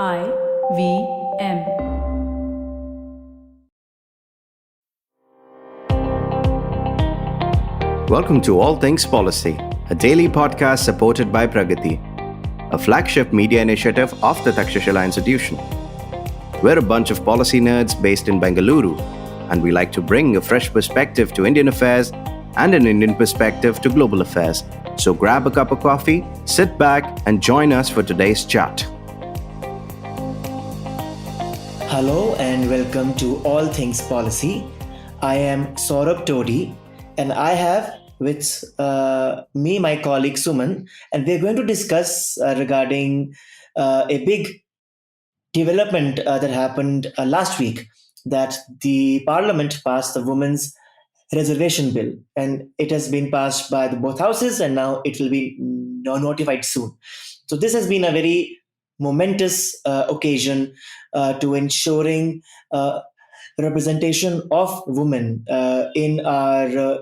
IVM. Welcome to All Things Policy, a daily podcast supported by Pragati, a flagship media initiative of the Takshashila Institution. We're a bunch of policy nerds based in Bengaluru, and we like to bring a fresh perspective to Indian affairs and an Indian perspective to global affairs. So grab a cup of coffee, sit back, and join us for today's chat. Hello and welcome to All Things Policy. I am Saurabh Todi, and I have with me my colleague Suman, and we're going to discuss regarding a big development that happened last week, that the Parliament passed the Women's Reservation Bill, and it has been passed by both houses, and now it will be notified soon. So this has been a very momentous occasion to ensuring representation of women in our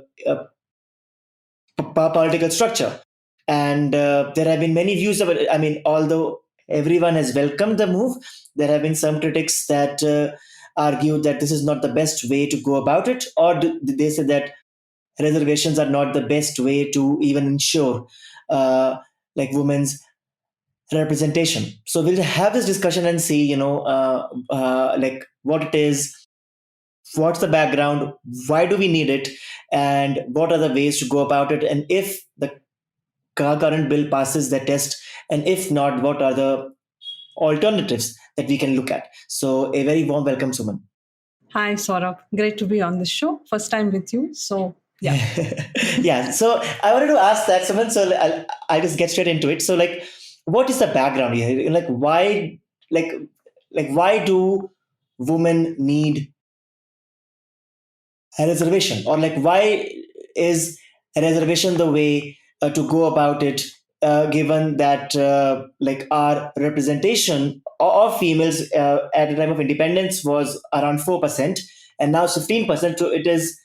political structure. And there have been many views about it. I mean, although everyone has welcomed the move, there have been some critics that argue that this is not the best way to go about it, or they say that reservations are not the best way to even ensure like women's representation. So we'll have this discussion and see, like what it is, what's the background, why do we need it, and what are the ways to go about it, and if the current bill passes the test, and if not, what are the alternatives that we can look at. So a very warm welcome, Suman. Hi, Saurabh. Great to be on the show. First time with you. So, yeah. Yeah, so I wanted to ask that, Suman. So I'll just get straight into it. So, like, what is the background here? Like, like, why do women need a reservation, or like, why is a reservation the way to go about it, given that like our representation of females at the time of independence was around 4%, and now 15%. So it is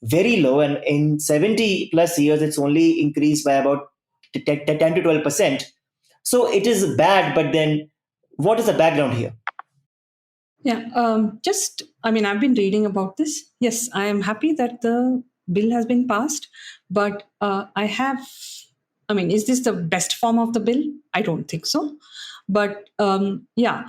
very low, and in 70 plus years it's only increased by about 10 to 12%. So it is bad, but then what is the background here? Yeah. I've been reading about this. Yes, I am happy that the bill has been passed, but is this the best form of the bill? I don't think so. But yeah,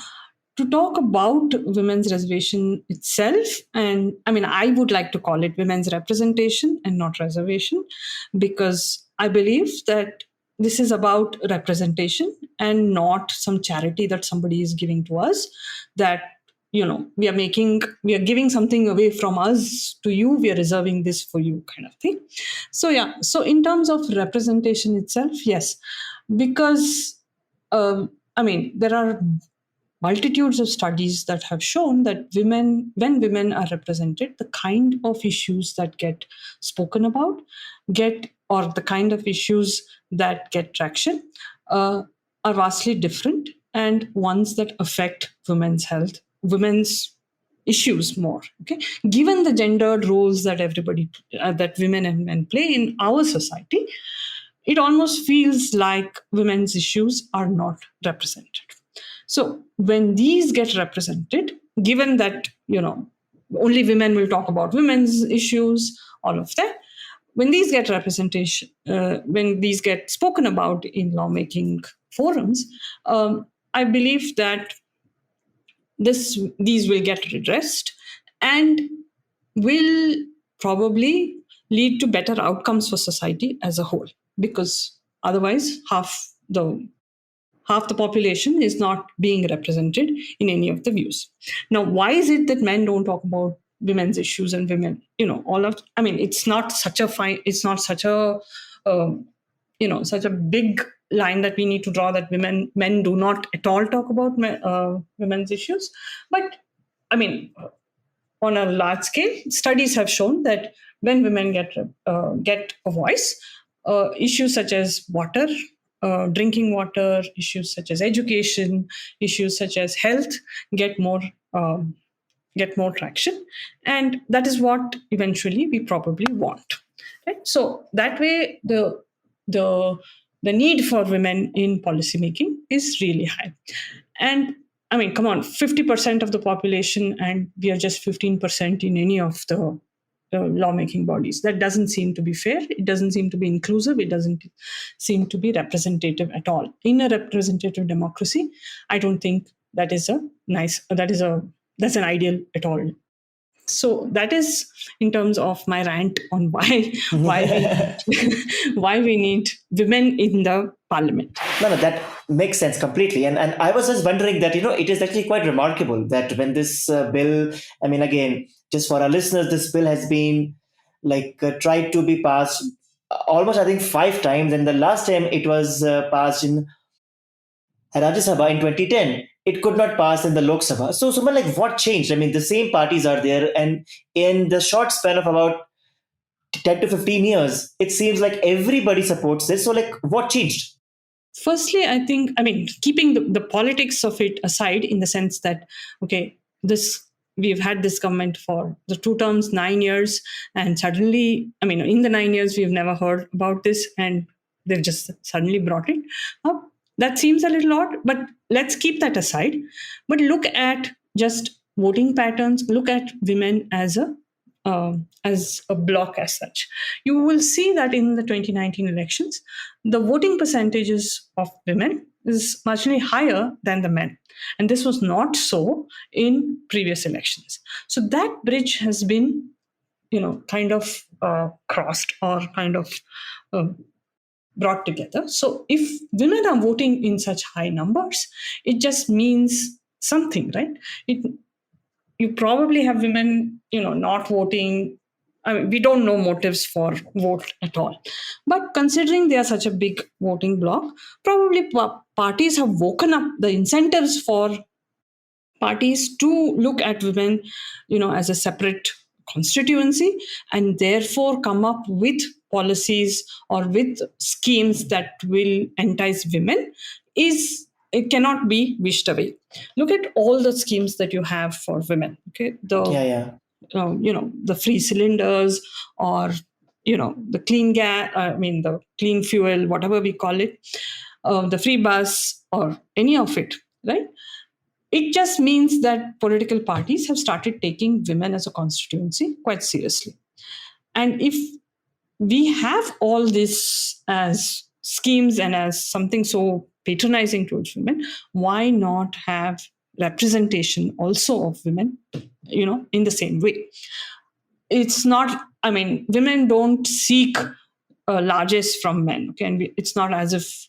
to talk about women's reservation itself, and I would like to call it women's representation and not reservation, because I believe that this is about representation and not some charity that somebody is giving to us, that we are giving something away from us to you, we are reserving this for you, kind of thing. So yeah, so in terms of representation itself, yes, because there are multitudes of studies that have shown that when women are represented, the kind of issues that get spoken about or the kind of issues that get traction are vastly different, and ones that affect women's health, women's issues more. Okay, given the gendered roles that that women and men play in our society, it almost feels like women's issues are not represented. So when these get represented, given that only women will talk about women's issues, all of that, when these get representation, when these get spoken about in lawmaking forums, I believe that these will get redressed and will probably lead to better outcomes for society as a whole, because otherwise half the population is not being represented in any of the views. Now, why is it that men don't talk about women's issues, and women, it's not such a such a big line that we need to draw, that men do not at all talk about women's issues. But on a large scale, studies have shown that when women get a voice, issues such as water, drinking water, issues such as education, issues such as health get more traction, and that is what eventually we probably want. Right? So that way, the need for women in policymaking is really high. And I mean, come on, 50% of the population, and we are just 15% in any of the lawmaking bodies. That doesn't seem to be fair. It doesn't seem to be inclusive. It doesn't seem to be representative at all. In a representative democracy, I don't think that is a nice, that's an ideal at all. So that is in terms of my rant on why we why we need women in the parliament. No, that makes sense completely. And I was just wondering that, it is actually quite remarkable that when this bill, I mean, again, just for our listeners, this bill has been tried to be passed almost, I think, 5 times. And the last time it was passed in Rajya Sabha in 2010, it could not pass in the Lok Sabha. So, Suman, what changed? I mean, the same parties are there. And in the short span of about 10 to 15 years, it seems like everybody supports this. So, what changed? Firstly, I think, I mean, keeping the politics of it aside, in the sense that, okay, this we've had this government for the 2 terms, 9 years, and suddenly, I mean, in the 9 years, we've never heard about this, and they've just suddenly brought it up. That seems a little odd, but let's keep that aside. But look at just voting patterns. Look at women as a block as such. You will see that in the 2019 elections, the voting percentages of women is muchly higher than the men. And this was not so in previous elections. So that bridge has been, kind of crossed, or kind of brought together. So if women are voting in such high numbers, it just means something, right? You probably have women, not voting. I mean, we don't know motives for vote at all. But considering they are such a big voting bloc, probably parties have woken up the incentives for parties to look at women, as a separate constituency, and therefore come up with policies or with schemes that will entice women. It cannot be wished away. Look at all the schemes that you have for women. Okay, Yeah. the free cylinders, or the clean gas. I mean, the clean fuel, whatever we call it, the free bus, or any of it. Right. It just means that political parties have started taking women as a constituency quite seriously. And if we have all this as schemes and as something so patronizing towards women, why not have representation also of women, in the same way? It's not, I mean, women don't seek largesse from men. Okay, and it's not as if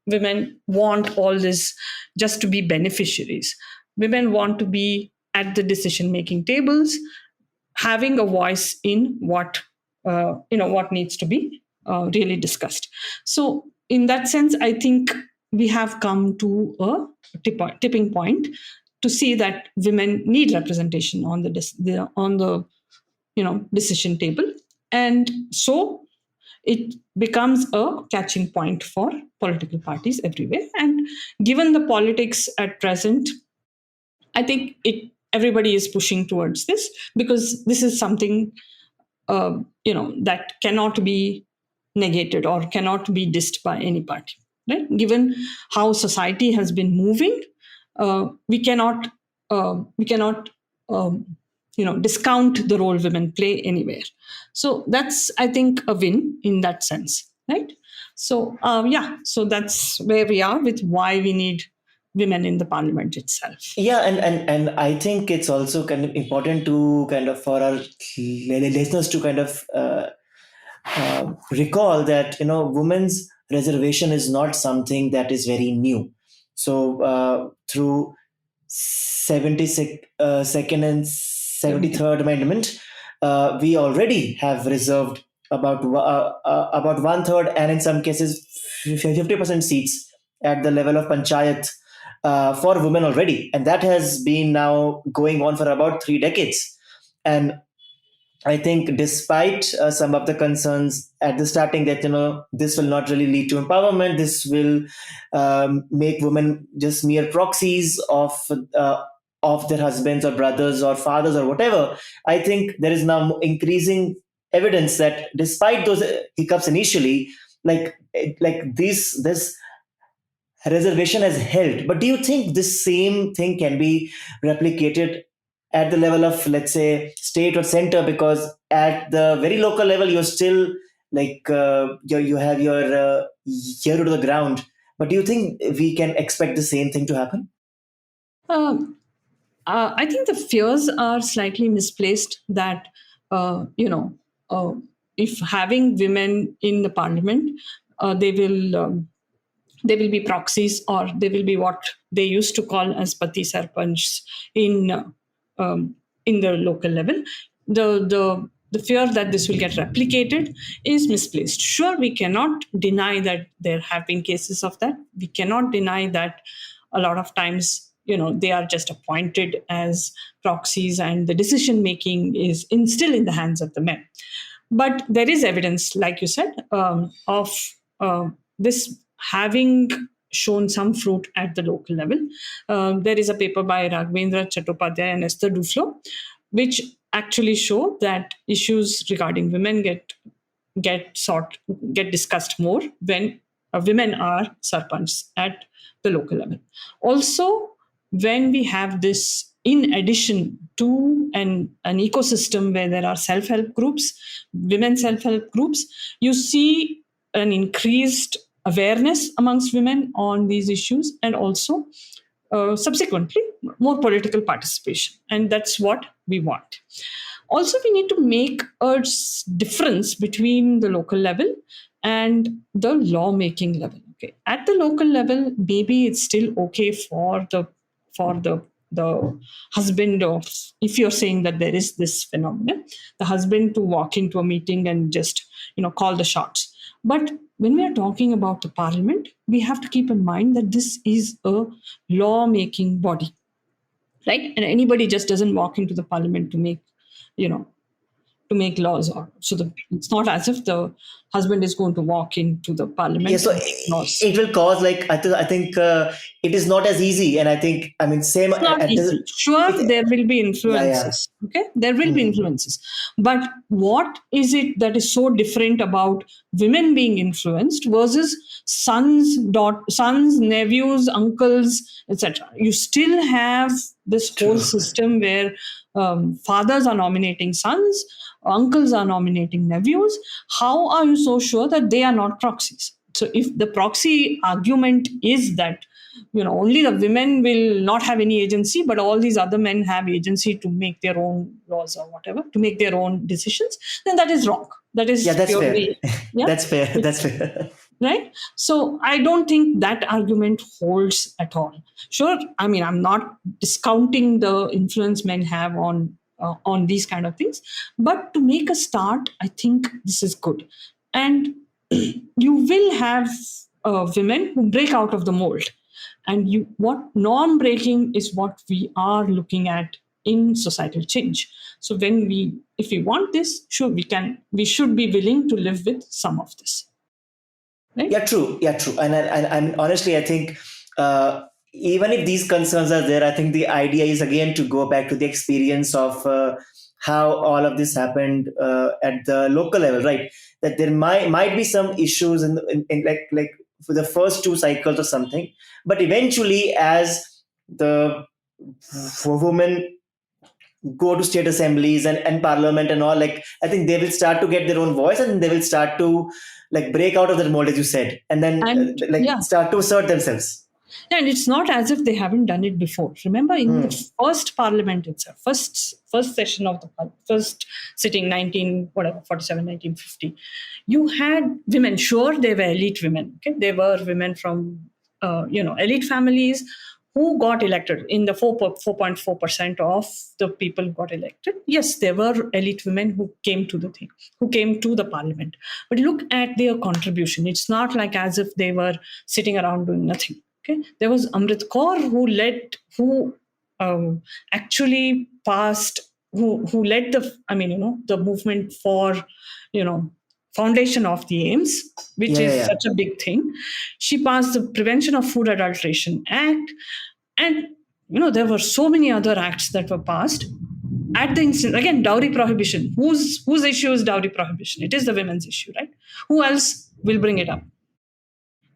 women want all this just to be beneficiaries. Women want to be at the decision making tables, having a voice in what needs to be really discussed. So in that sense, I think we have come to a tipping point to see that women need representation on the decision table. And so it becomes a catching point for political parties everywhere. And given the politics at present, I think everybody is pushing towards this, because this is something that cannot be negated or cannot be dissed by any party. Right? Given how society has been moving, we cannot discount the role women play anywhere. So that's, I think, a win in that sense, right? So so that's where we are with why we need women in the parliament itself. Yeah, and I think it's also kind of important to kind of for our listeners to kind of recall that women's reservation is not something that is very new. So through 72nd and 73rd Amendment, we already have reserved about 1/3, and in some cases 50% seats at the level of panchayat for women already, and that has been now going on for about 3 decades. And I think, despite some of the concerns at the starting that this will not really lead to empowerment, this will make women just mere proxies of their husbands or brothers or fathers or whatever. I think there is now increasing evidence that, despite those hiccups initially, like this reservation has helped. But do you think this same thing can be replicated at the level of, let's say, state or center? Because at the very local level, you're still like you have your ear to the ground. But do you think we can expect the same thing to happen? Um, I think the fears are slightly misplaced that, you know, uh, if having women in the parliament, they will be proxies, or they will be what they used to call as pati sarpanch in um, in the local level. The fear that this will get replicated is misplaced. Sure, we cannot deny that there have been cases of that. We cannot deny that a lot of times, they are just appointed as proxies, and the decision making is still in the hands of the men. But there is evidence, like you said, of this having shown some fruit at the local level. There is a paper by Raghabendra, Chattopadhyay, and Esther Duflo, which actually show that issues regarding women get sought get discussed more when women are sarpanchs at the local level. Also, when we have this in addition to an ecosystem where there are self-help groups, women self-help groups, you see an increased awareness amongst women on these issues, and also subsequently more political participation, and that's what we want. Also, we need to make a difference between the local level and the lawmaking level. Okay, at the local level, maybe it's still okay for the husband of, if you're saying that there is this phenomenon, the husband to walk into a meeting and just call the shots. But when we are talking about the parliament, we have to keep in mind that this is a law-making body, right? And anybody just doesn't walk into the parliament to make, you know, to make laws. Or so it's not as if the husband is going to walk into the Yeah, parliament so and make laws. it will cause like I think it is not as easy, and I mean same It's not at the easy. Sure, it, there will be yeah, yeah. influences. Okay, there will be Hmm. influences. But what is it that is so different about women being influenced versus sons, nephews, uncles, etc.? You still have this whole True. system where fathers are nominating sons, uncles are nominating nephews. How are you so sure that they are not proxies? So, if the proxy argument is that only the women will not have any agency, but all these other men have agency to make their own laws or whatever, to make their own decisions, then that is wrong. That Yeah, is that's fair. purely, yeah, That's fair. That's fair. right. So I don't think that argument holds at all. Sure, I mean, I'm not discounting the influence men have on these kind of things, but to make a start, I think this is good. And you will have women who break out of the mold, and what norm breaking is what we are looking at in societal change. So if we want this, sure, we should be willing to live with some of this, right? Yeah, true. Yeah, true. And honestly, I think even if these concerns are there, I think the idea is again to go back to the experience of how all of this happened at the local level, right? That there might be some issues in like for the first two cycles or something, but eventually, as the women go to state assemblies and parliament and all, like I think they will start to get their own voice, and they will start to like break out of that mold, as you said, and then And like yeah, start to assert themselves. and it's not as if they haven't done it before. Remember, in the Hmm. first parliament itself, first session of the first sitting, 19 whatever 47, 1950, you had women. Sure, they were elite women. Okay, they were women from elite families who got elected in the 4.4% of the people who got elected. Yes, there were elite women who came to the thing, who came to the parliament. But look at their contribution. It's not like as if they were sitting around doing nothing. Okay, there was Amrit Kaur who actually passed, who led the movement for you know foundation of the aims, which Yeah, yeah, is yeah. such a big thing. She passed the Prevention of Food Adulteration Act, and there were so many other acts that were passed at the instant. Again, dowry prohibition. Whose issue is dowry prohibition? It is the women's issue, right? Who else will bring it up?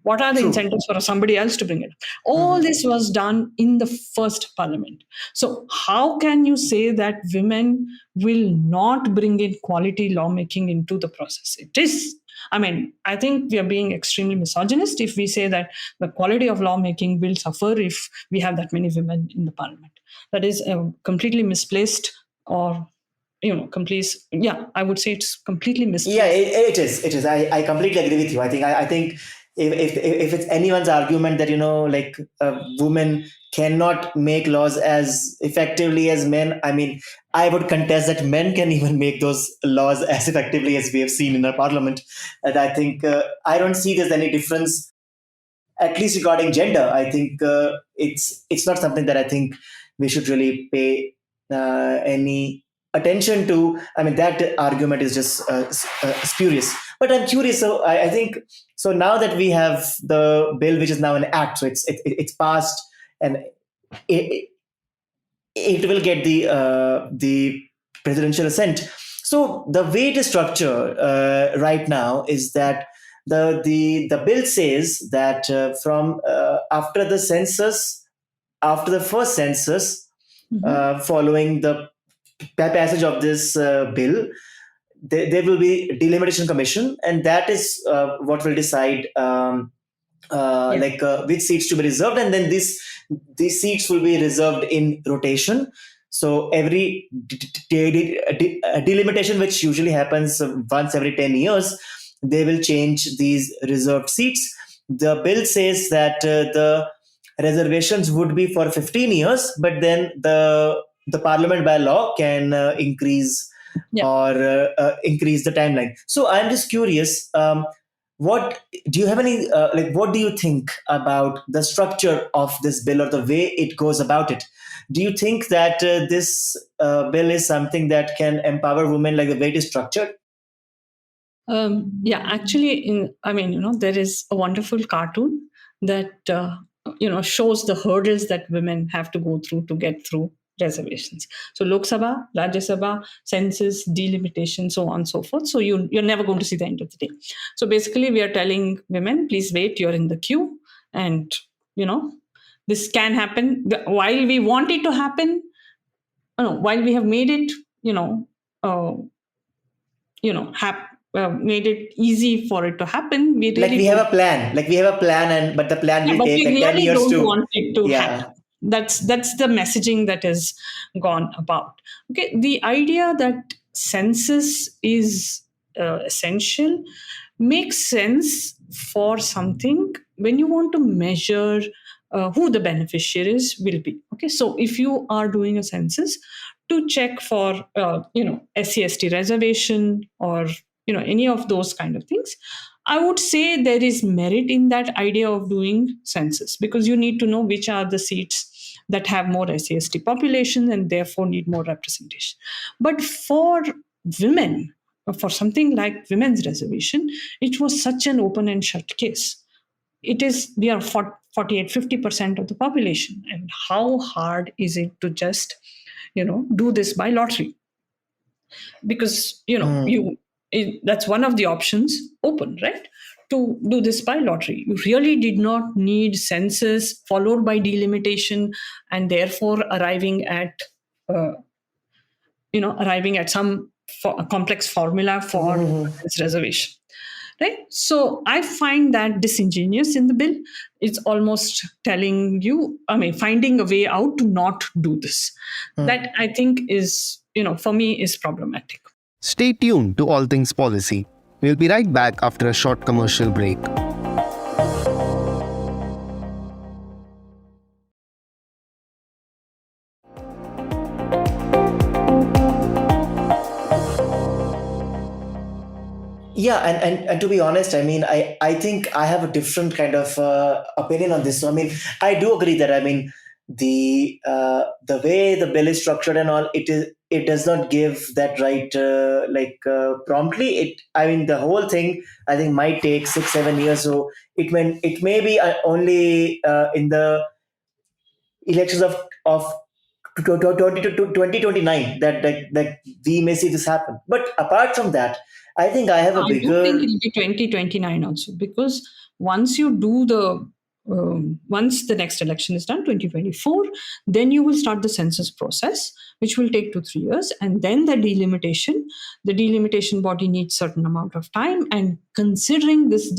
What are the True. incentives for somebody else to bring it? All this was done in the first parliament. So how can you say that women will not bring in quality lawmaking into the process? It is. I mean, I think we are being extremely misogynist if we say that the quality of lawmaking will suffer if we have that many women in the parliament. That is completely misplaced, or complete. Yeah, I would say it's completely Yeah, misplaced. it is. It is. I completely agree with you. I think if it's anyone's argument that like women cannot make laws as effectively as men, I mean, I would contest that men can even make those laws as effectively as we have seen in our parliament. And I think I don't see there's any difference, at least regarding gender. I think it's not something that I think we should really pay any attention to. I mean, that argument is just spurious. But I'm curious. So I think so now that we have the bill, which is now an act, so it's passed, and it, it will get the presidential assent. So the way it is structured right now is that the bill says that from after the census, after the first census, Mhm. following the passage of this bill, there will be delimitation commission, and that is what will decide Yeah. like which seats to be reserved, and then these seats will be reserved in rotation. So every delimitation, which usually happens once every 10 years, they will change these reserved seats. The bill says that the reservations would be for 15 years, but then the parliament by law can increase Yeah. or increase the timeline. So I'm just curious, what do you have any like what do you think about the structure of this bill or the way it goes about it? Do you think that this bill is something that can empower women, like the way it is structured? Yeah, actually, I mean, there is a wonderful cartoon that shows the hurdles that women have to go through to get through reservations. So Lok Sabha, Rajya Sabha, census, delimitation, so on and so forth. So you're never going to see the end of the day. So basically, we are telling women, please wait, you're in the queue, and you know this can happen. While we want it to happen, while we have made it, uh, made it easy for it to happen, we Like really don't. we have a plan, and but the plan Yeah, will but take we like 10 really years don't to. want it to happen. Yeah. That's the messaging that is gone about. Okay, the idea that census is essential makes sense for something when you want to measure who the beneficiaries will be. Okay, so if you are doing a census to check for SC/ST reservation, or any of those kind of things, I would say there is merit in that idea of doing census, because you need to know which are the seats that have more SC/ST population and therefore need more representation. But for women, for something like women's reservation, it was such an open and shut case. It is, we are 48-50% of the population, and how hard is it to just do this by lottery? Because Hmm. that's one of the options open, right, to do this by lottery. You really did not need census followed by delimitation, and therefore uh, arriving at some a complex formula for Mhm. this reservation, right? So I find that disingenuous in the bill. It's almost telling you, I mean, finding a way out to not do this. Hmm. That, I think, is, for me, is problematic. Stay tuned to All Things Policy. We'll be right back after a short commercial break. Yeah, and to be honest, I mean, I think I have a different kind of opinion on this. So I mean, I do agree that, I mean, the way the bill is structured and all, it does not give that right promptly. I mean, the whole thing I think might take 6-7 years. So it may be only in the elections of to 2029 that we may see this happen. But apart from that, I think I have a I don't think bigger. it'll be 2029 also, because once you do once the next election is done, 2024, then you will start the census process, which will take 2 3 years, and then the delimitation body needs certain amount of time, and considering this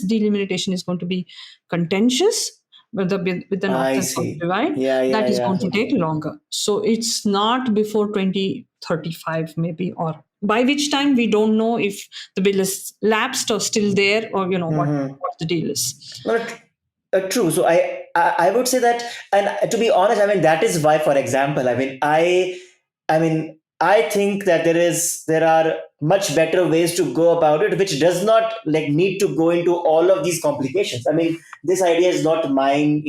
delimitation is going to be contentious with the north I and south see. divide, Yeah, yeah, that is yeah. going to take longer. So it's not before 2035 maybe, or by which time we don't know if the bill is lapsed or still there, or Mm-hmm. what the deal is. No, true. So I would say that, and to be honest, I mean that is why, for example, I think that there are much better ways to go about it, which does not like need to go into all of these complications. I mean, this idea is not mine,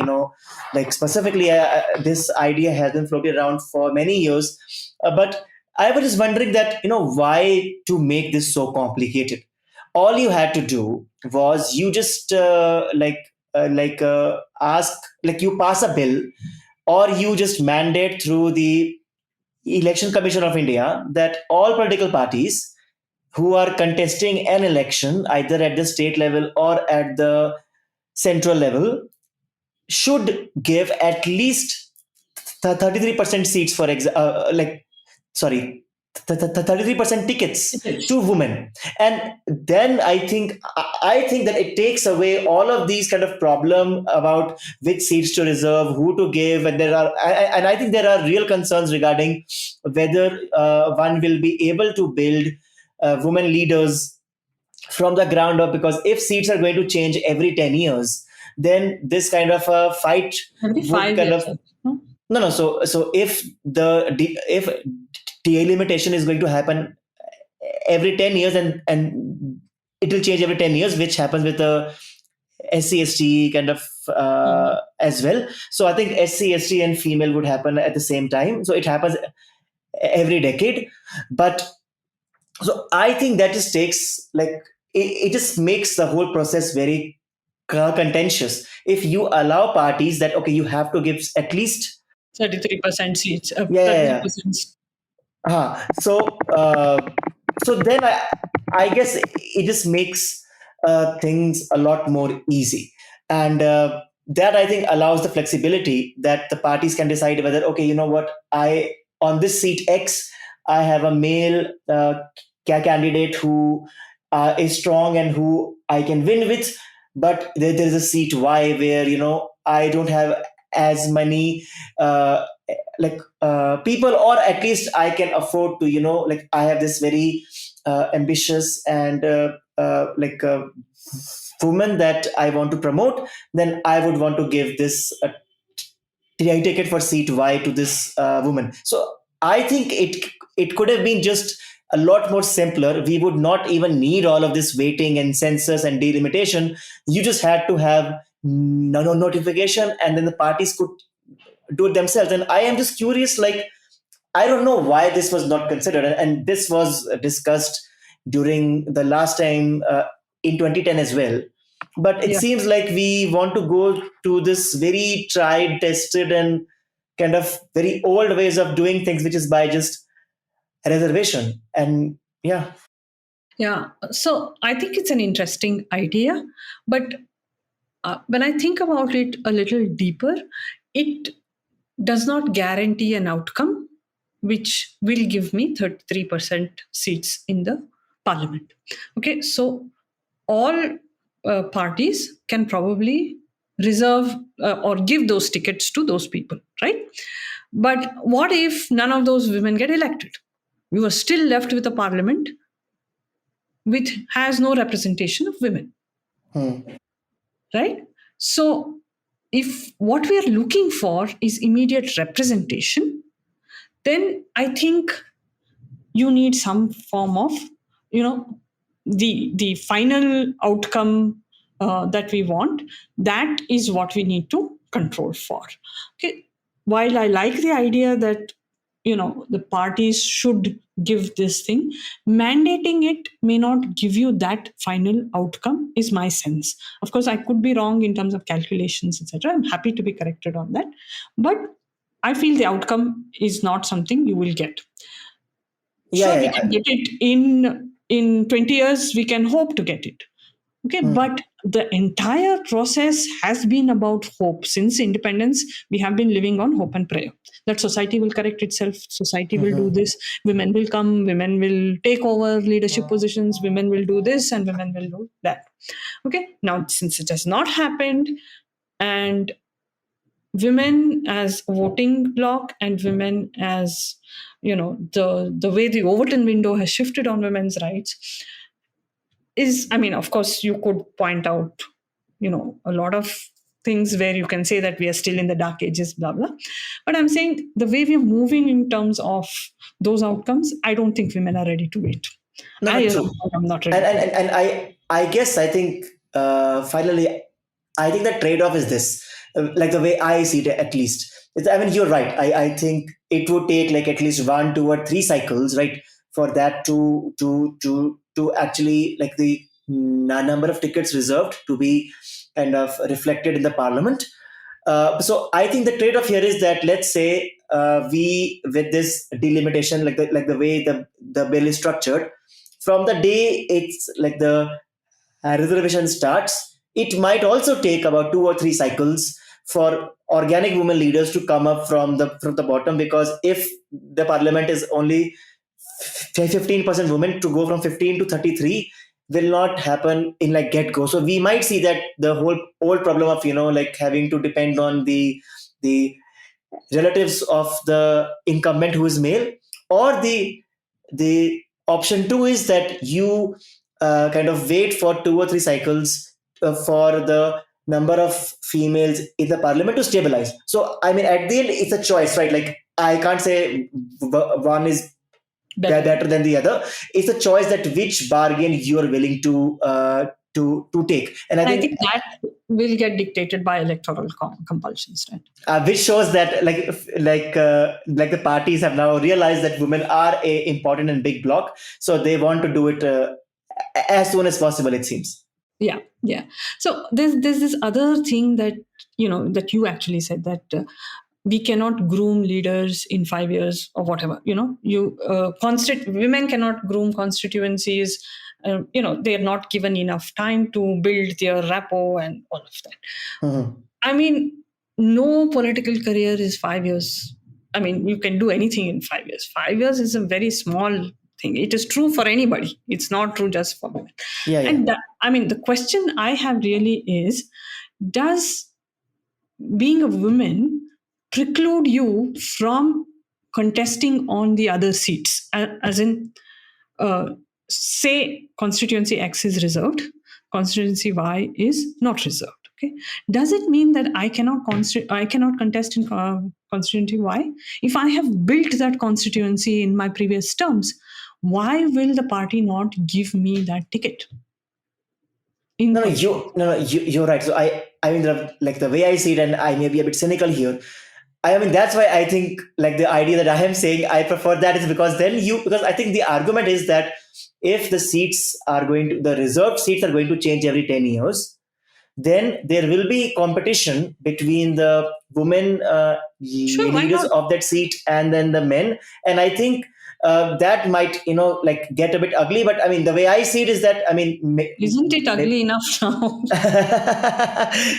like specifically. This idea has been floated around for many years, but I was just wondering that why to make this so complicated. All you had to do was you just ask, like you pass a bill, or you just mandate through the Election Commission of India that all political parties who are contesting an election either at the state level or at the central level should give at least 33% seats for like sorry 33% tickets to women. And then I think that it takes away all of these kind of problem about which seats to reserve, who to give. And I think there are real concerns regarding whether one will be able to build women leaders from the ground up, because if seats are going to change every 10 years, then this kind of a fight Every would five kind of. years, no? No, so if delimitation is going to happen every 10 years, and it will change every 10 years, which happens with the SC/ST kind of Mhm. as well. So I think SC/ST and female would happen at the same time. So it happens every decade. But so I think that just takes like it just makes the whole process very contentious. If you allow parties that okay, you have to give at least. 33% seats, Yeah, yeah, yeah. 33%. So then I guess it just makes things a lot more easy, and that I think allows the flexibility that the parties can decide whether okay, you know what, I on this seat X I have a male candidate who is strong and who I can win with, but there is a seat Y where I don't have as many people, or at least I can afford to like I have this very ambitious and woman that I want to promote, then I would want to give this ticket for seat Y to this woman. So I think it could have been just a lot more simpler. We would not even need all of this waiting and census and delimitation. You just had to have no notification, and then the parties could do it themselves. And I am just curious, like I don't know why this was not considered, and this was discussed during the last time in 2010 as well. But it Yeah. seems like we want to go to this very tried, tested, and kind of very old ways of doing things, which is by just reservation. And yeah. Yeah. So I think it's an interesting idea, but when I think about it a little deeper, it does not guarantee an outcome which will give me 33% seats in the parliament. Okay, so all parties can probably reserve or give those tickets to those people, right? But what if none of those women get elected? We were still left with a parliament which has no representation of women, Hmm. right? So if what we are looking for is immediate representation, then I think you need some form of, you know, the final outcome that we want. That is what we need to control for. Okay, while I like the idea that the parties should give this thing, mandating it may not give you that final outcome, is my sense. Of course I could be wrong in terms of calculations, etc. I'm happy to be corrected on that. But I feel the outcome is not something you will get. Yeah, Sure, yeah, we yeah. can get it in 20 years, we can hope to get it. Okay, but the entire process has been about hope. Since independence, we have been living on hope and prayer that society will correct itself, society will do this, women will come, women will take over leadership positions, women will do this, and women will do that. Okay, now since it has not happened, and women as voting bloc and women as, the way the Overton window has shifted on women's rights is, I mean, of course you could point out, a lot of things where you can say that we are still in the dark ages, blah blah, but I'm saying the way we're moving in terms of those outcomes, I don't think women are ready to wait. No, I no, as a true. woman, I'm not ready And to and, wait. and, and I guess I think finally I think the trade-off is this, like the way I see it at least. I mean, you're right. I think it would take like at least 1, 2, or 3 cycles, right, for that to actually like the number of tickets reserved to be kind of reflected in the parliament. So I think the trade-off here is that let's say we with this delimitation, like the way the bill is structured, from the day it's like the reservation starts, it might also take about 2 or 3 cycles for organic women leaders to come up from the bottom, because if the parliament is only 15% women, to go from 15 to 33 will not happen in like get go. So we might see that the whole old problem of like having to depend on the relatives of the incumbent who is male, or the option two is that you kind of wait for 2 or 3 cycles for the number of females in the parliament to stabilize. So I mean, at the end it's a choice, right? Like I can't say one is better than the other. It's a choice that which bargain you are willing to take. And I And I think think that will get dictated by electoral compulsions, right? which shows that like the parties have now realized that women are a important and big block, so they want to do it as soon as possible, it seems. Yeah, yeah. So there's this other thing that, that you actually said, that we cannot groom leaders in 5 years or whatever. Women cannot groom constituencies. They are not given enough time to build their rapport and all of that. Mhm. I mean, no political career is 5 years. I mean, you can do anything in 5 years. 5 years is a very small thing. It is true for anybody. It's not true just for women. Yeah, yeah. And I mean, the question I have really is, does being a woman preclude you from contesting on the other seats? As in, uh, say constituency X is reserved, constituency Y is not reserved. Okay, does it mean that I cannot contest in constituency Y? If I have built that constituency in my previous terms, why will the party not give me that ticket in No, no, constituency? you're right. So I mean, like the way I see it, and I may be a bit cynical here. I mean, that's why I think like the idea that I am saying I prefer that is because I think the argument is that if the reserved seats are going to change every 10 years, then there will be competition between the women Sure, why leaders not? of that seat and then the men. And I think that might like get a bit ugly. But I mean, the way I see it is that I mean, Isn't it ugly enough now?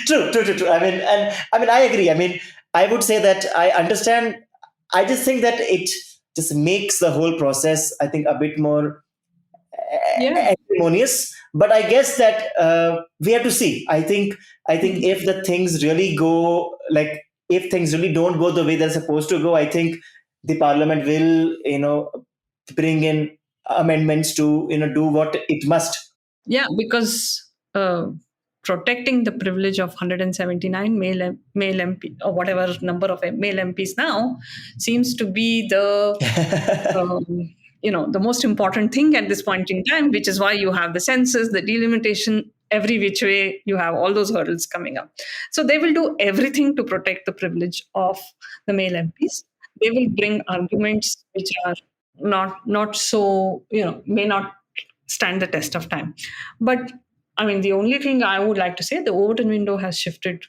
true. I mean, I agree. I mean, I would say that I understand. I just think that it just makes the whole process, I think, a bit more Yeah. acrimonious. But I guess that we have to see. I think if the things really go like if things really don't go the way they're supposed to go, I think the parliament will bring in amendments to do what it must. Yeah, because protecting the privilege of 179 male MP, or whatever number of male MPs now, seems to be the most important thing at this point in time, which is why you have the census, the delimitation, every which way you have all those hurdles coming up. So they will do everything to protect the privilege of the male MPs. They will bring arguments which are not so, may not stand the test of time. But I mean, the only thing I would like to say, the Overton window has shifted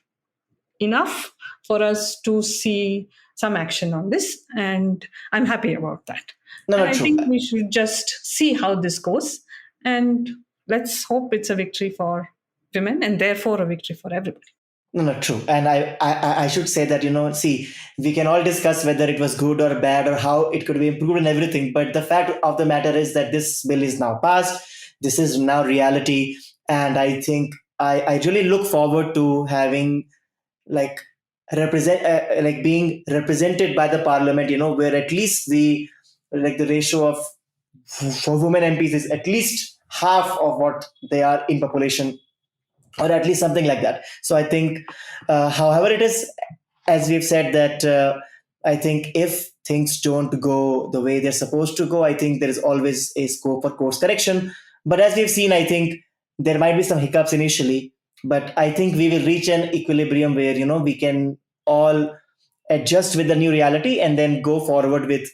enough for us to see some action on this, and I'm happy about that. No, And not I true. think we should just see how this goes, and let's hope it's a victory for women and therefore a victory for everybody. No, not true. And I should say that, see, we can all discuss whether it was good or bad or how it could be improved and everything. But the fact of the matter is that this bill is now passed. This is now reality. And I think I really look forward to having like being represented by the parliament, where at least the ratio of for women MPs is at least half of what they are in population, or at least something like that. So I think, however it is, as we've said, that I think if things don't go the way they're supposed to go, I think there is always a scope for course correction. But as we've seen, I think there might be some hiccups initially, but I think we will reach an equilibrium where we can all adjust with the new reality and then go forward with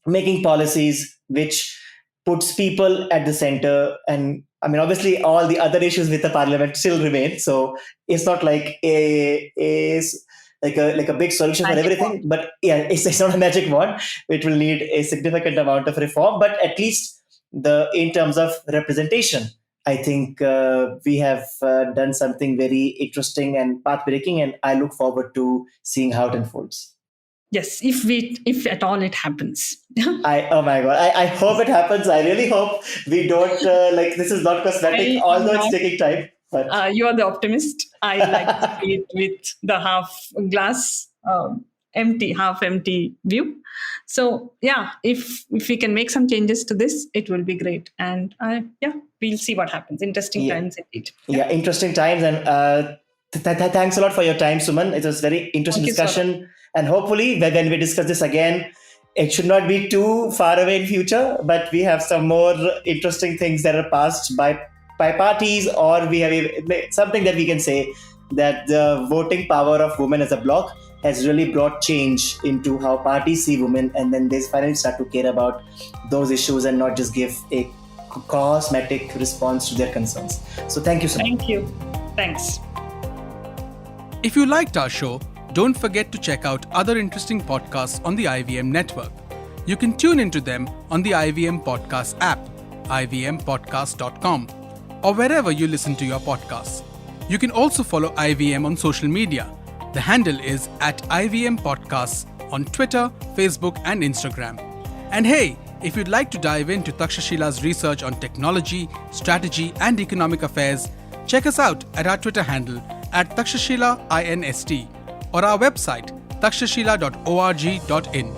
making policies which puts people at the center. And I mean, obviously all the other issues with the parliament still remain, so it's not like a big solution for Magic everything, but yeah, it's not a magic wand. It will need a significant amount of reform, but at least in terms of representation, I think we have done something very interesting and path breaking, and I look forward to seeing how it unfolds. Yes, if at all it happens. Oh my god, I hope it happens. I really hope we don't this is not cosmetic, although it's taking time. But You are the optimist. I like to see it with the half empty view. So yeah, if we can make some changes to this, it will be great. And we'll see what happens. Interesting times indeed. Yeah, interesting times. And thanks a lot for your time, Suman. It was very interesting discussion. And hopefully, when we discuss this again, it should not be too far away in future, but we have some more interesting things that are passed by parties, or we have something that we can say that the voting power of women as a bloc has really brought change into how parties see women, and then they finally start to care about those issues and not just give a cosmetic response to their concerns. So thank you so much. Thank you. Thanks. If you liked our show, don't forget to check out other interesting podcasts on the IVM network. You can tune into them on the IVM Podcast app, ivmpodcast.com, or wherever you listen to your podcasts. You can also follow IVM on social media. The handle is @IVM Podcasts on Twitter, Facebook, and Instagram. And hey, if you'd like to dive into Takshashila's research on technology, strategy, and economic affairs, check us out at our Twitter handle @TakshashilaINST or our website takshashila.org.in.